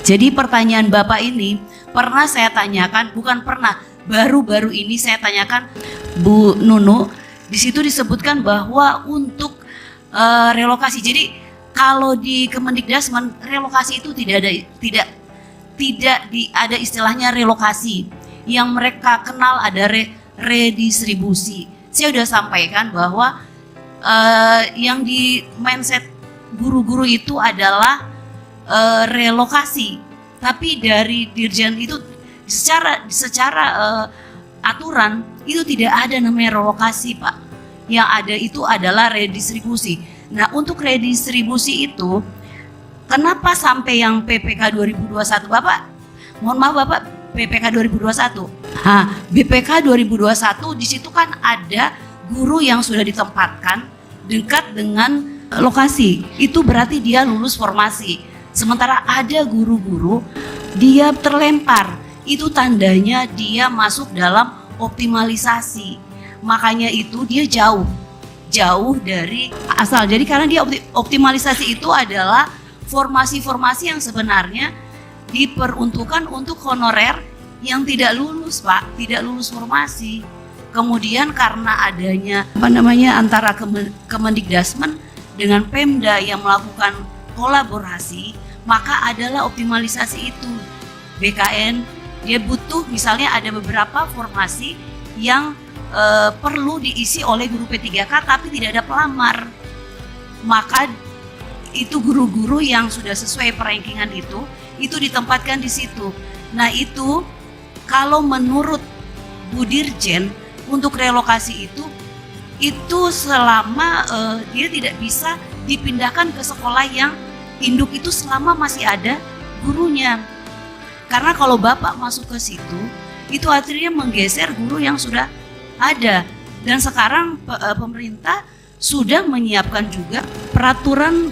Jadi pertanyaan Bapak ini pernah saya tanyakan, bukan pernah, baru-baru ini saya tanyakan Bu Nunu. Di situ disebutkan bahwa untuk relokasi. Jadi kalau di Kemendikdasmen relokasi itu tidak ada istilahnya relokasi. Yang mereka kenal ada redistribusi. Saya sudah sampaikan bahwa yang di mindset guru-guru itu adalah relokasi. Tapi dari Dirjen itu secara aturan itu tidak ada namanya relokasi, Pak. Yang ada itu adalah redistribusi. Nah, untuk redistribusi itu kenapa sampai yang PPK 2021 Bapak? Mohon maaf Bapak, PPK 2021. Nah, BPK 2021 di situ kan ada guru yang sudah ditempatkan dekat dengan lokasi. Itu berarti dia lulus formasi. Sementara ada guru-guru dia terlempar. Itu tandanya dia masuk dalam optimalisasi. Makanya itu dia jauh dari asal. Jadi karena dia optimalisasi itu adalah formasi-formasi yang sebenarnya diperuntukkan untuk honorer yang tidak lulus, Pak, tidak lulus formasi. Kemudian karena adanya antara Kemendikdasmen dengan Pemda yang melakukan kolaborasi, maka adalah optimalisasi itu. BKN dia butuh misalnya ada beberapa formasi yang perlu diisi oleh guru P3K tapi tidak ada pelamar. Maka itu guru-guru yang sudah sesuai perankingan itu ditempatkan di situ. Nah, itu kalau menurut Bu Dirjen untuk relokasi itu selama dia tidak bisa dipindahkan ke sekolah yang induk itu selama masih ada gurunya. Karena kalau Bapak masuk ke situ, itu artinya menggeser guru yang sudah ada. Dan sekarang pemerintah sudah menyiapkan juga peraturan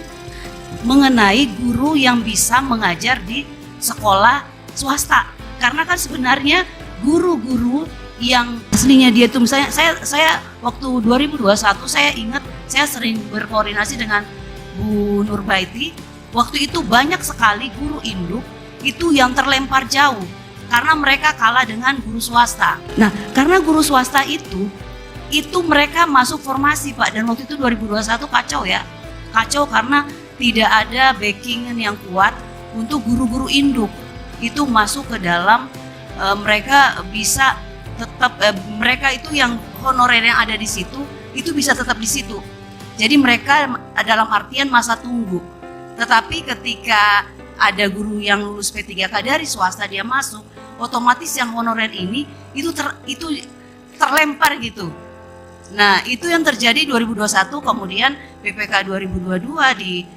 mengenai guru yang bisa mengajar di sekolah swasta. Karena kan sebenarnya guru-guru yang aslinya dia itu misalnya saya waktu 2021 saya ingat saya sering berkoordinasi dengan Bu Nurbaiti. Waktu itu banyak sekali guru induk itu yang terlempar jauh karena mereka kalah dengan guru swasta. Nah, karena guru swasta itu mereka masuk formasi, Pak, dan waktu itu 2021 kacau ya. Kacau karena tidak ada backingan yang kuat untuk guru-guru induk. Itu masuk ke dalam mereka bisa tetap mereka itu yang honorer yang ada di situ itu bisa tetap di situ. Jadi mereka dalam artian masa tunggu. Tetapi ketika ada guru yang lulus P3K dari swasta dia masuk, otomatis yang honorer ini itu terlempar gitu. Nah, itu yang terjadi 2021, kemudian PPK 2022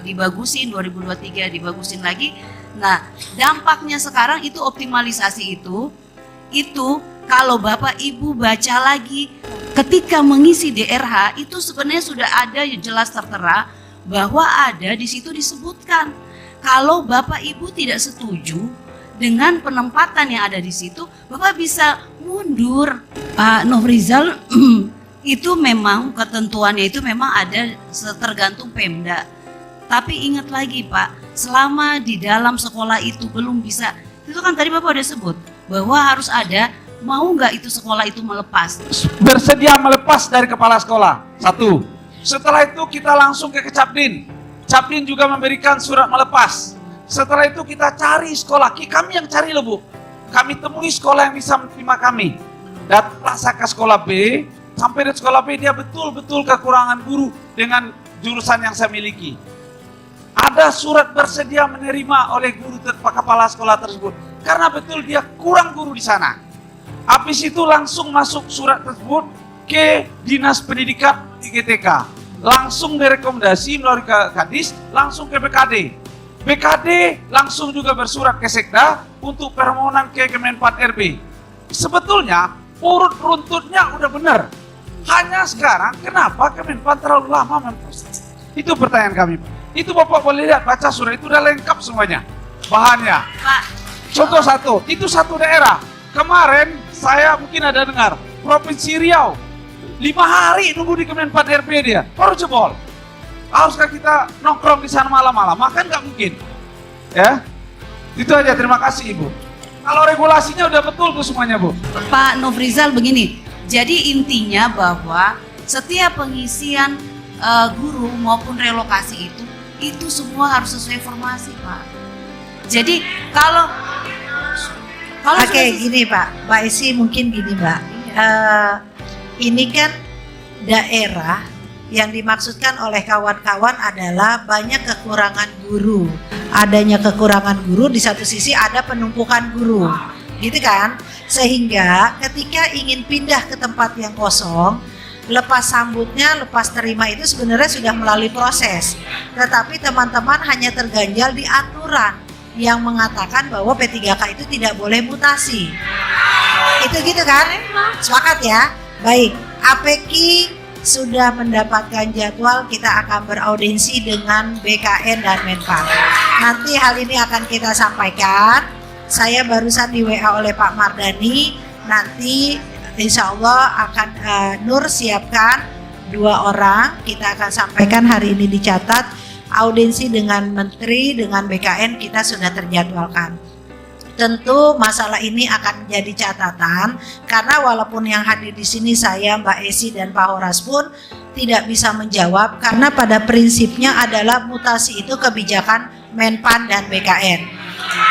dibagusin, 2023 dibagusin lagi. Nah, dampaknya sekarang itu optimalisasi itu kalau Bapak Ibu baca lagi ketika mengisi DRH itu sebenarnya sudah ada jelas tertera bahwa ada di situ disebutkan kalau Bapak Ibu tidak setuju dengan penempatan yang ada di situ, Bapak bisa mundur. Pak Nofrizal itu memang ketentuannya itu memang ada tergantung Pemda. Tapi ingat lagi Pak, selama di dalam sekolah itu belum bisa, itu kan tadi Bapak udah sebut bahwa harus ada, mau nggak itu sekolah itu melepas? Bersedia melepas dari kepala sekolah, satu. Setelah itu kita langsung ke Capdin. Capdin juga memberikan surat melepas. Setelah itu kita cari sekolah, kami yang cari loh Bu. Kami temui sekolah yang bisa menerima kami. Datang saya ke sekolah B, sampai di sekolah B dia betul-betul kekurangan guru dengan jurusan yang saya miliki. Ada surat bersedia menerima oleh guru kepala sekolah tersebut. Karena betul dia kurang guru di sana. Habis itu langsung masuk surat tersebut ke Dinas Pendidikan di GTK. Langsung direkomendasi melalui Kadis, langsung ke BKD. BKD langsung juga bersurat ke Sekda untuk permohonan ke Kemenpan RB. Sebetulnya urut runtutnya udah benar. Hanya sekarang kenapa Kemenpan terlalu lama memproses? Itu pertanyaan kami. Itu Bapak boleh lihat, baca surat itu udah lengkap semuanya bahannya. Contoh satu, itu satu daerah. Kemarin saya mungkin ada dengar Provinsi Riau 5 hari nunggu di Kemenpan RB dia baru jebol. Haruskah kita nongkrong di sana malam-malam? Makan nggak mungkin, ya. Itu aja, terima kasih Ibu. Kalau regulasinya udah betul tuh semuanya Bu. Pak Nofrizal begini, jadi intinya bahwa setiap pengisian guru maupun relokasi itu semua harus sesuai formasi Pak. Jadi kalau Oke, gini Mbak Esi mungkin gini Mbak. Ini kan daerah yang dimaksudkan oleh kawan-kawan adalah banyak kekurangan guru. Adanya kekurangan guru, di satu sisi ada penumpukan guru, gitu kan? Sehingga ketika ingin pindah ke tempat yang kosong, lepas sambutnya, lepas terima itu sebenarnya sudah melalui proses. Tetapi teman-teman hanya terganjal di aturan yang mengatakan bahwa P3K itu tidak boleh mutasi. Itu gitu kan? Sepakat ya? Baik, APK sudah mendapatkan jadwal, kita akan beraudiensi dengan BKN dan Menpan. Nanti hal ini akan kita sampaikan. Saya barusan di WA oleh Pak Mardani. Nanti insya Allah akan Nur siapkan 2 orang. Kita akan sampaikan hari ini dicatat. Audiensi dengan Menteri, dengan BKN kita sudah terjadwalkan. Tentu masalah ini akan menjadi catatan karena walaupun yang hadir di sini saya, Mbak Esi dan Pak Horas pun tidak bisa menjawab karena pada prinsipnya adalah mutasi itu kebijakan Menpan dan BKN.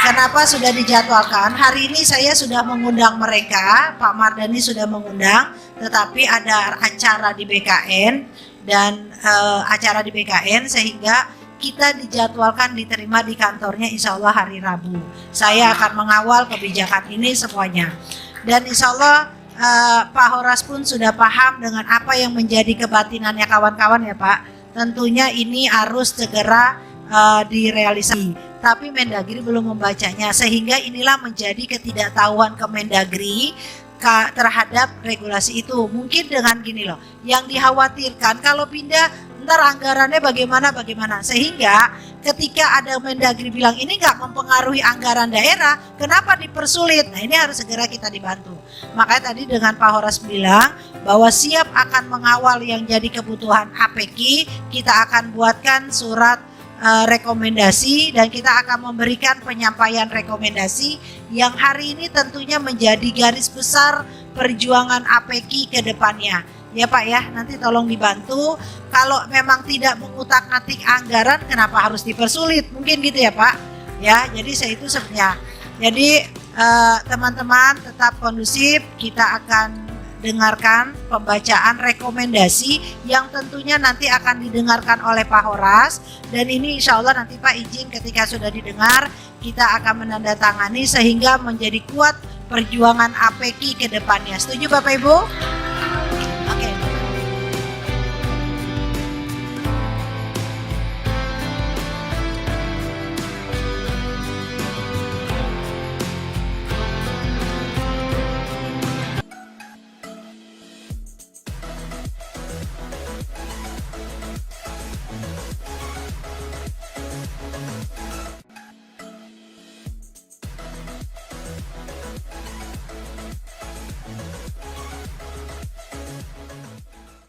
Kenapa sudah dijadwalkan? Hari ini saya sudah mengundang mereka, Pak Mardani sudah mengundang, tetapi ada acara di BKN dan acara di BKN sehingga kita dijadwalkan diterima di kantornya insya Allah hari Rabu. Saya akan mengawal kebijakan ini semuanya. Dan insya Allah Pak Horas pun sudah paham dengan apa yang menjadi kebatinannya kawan-kawan ya Pak. Tentunya ini harus segera direalisasi. Tapi Mendagri belum membacanya sehingga inilah menjadi ketidaktahuan Kemendagri terhadap regulasi itu. Mungkin dengan gini loh, yang dikhawatirkan kalau pindah ntar anggarannya bagaimana, sehingga ketika ada Mendagri bilang ini nggak mempengaruhi anggaran daerah, kenapa dipersulit? Nah ini harus segera kita dibantu. Makanya tadi dengan Pak Horas bilang bahwa siap akan mengawal yang jadi kebutuhan APK, kita akan buatkan surat rekomendasi dan kita akan memberikan penyampaian rekomendasi yang hari ini tentunya menjadi garis besar perjuangan APK ke depannya. Ya Pak ya, nanti tolong dibantu. Kalau memang tidak mengutak-atik anggaran, kenapa harus dipersulit? Mungkin gitu ya Pak. Ya, jadi saya itu sebenarnya. Jadi teman-teman tetap kondusif. Kita akan dengarkan pembacaan rekomendasi yang tentunya nanti akan didengarkan oleh Pak Horas. Dan ini insya Allah nanti Pak izin ketika sudah didengar, kita akan menandatangani sehingga menjadi kuat perjuangan APK ke depannya. Setuju Bapak Ibu?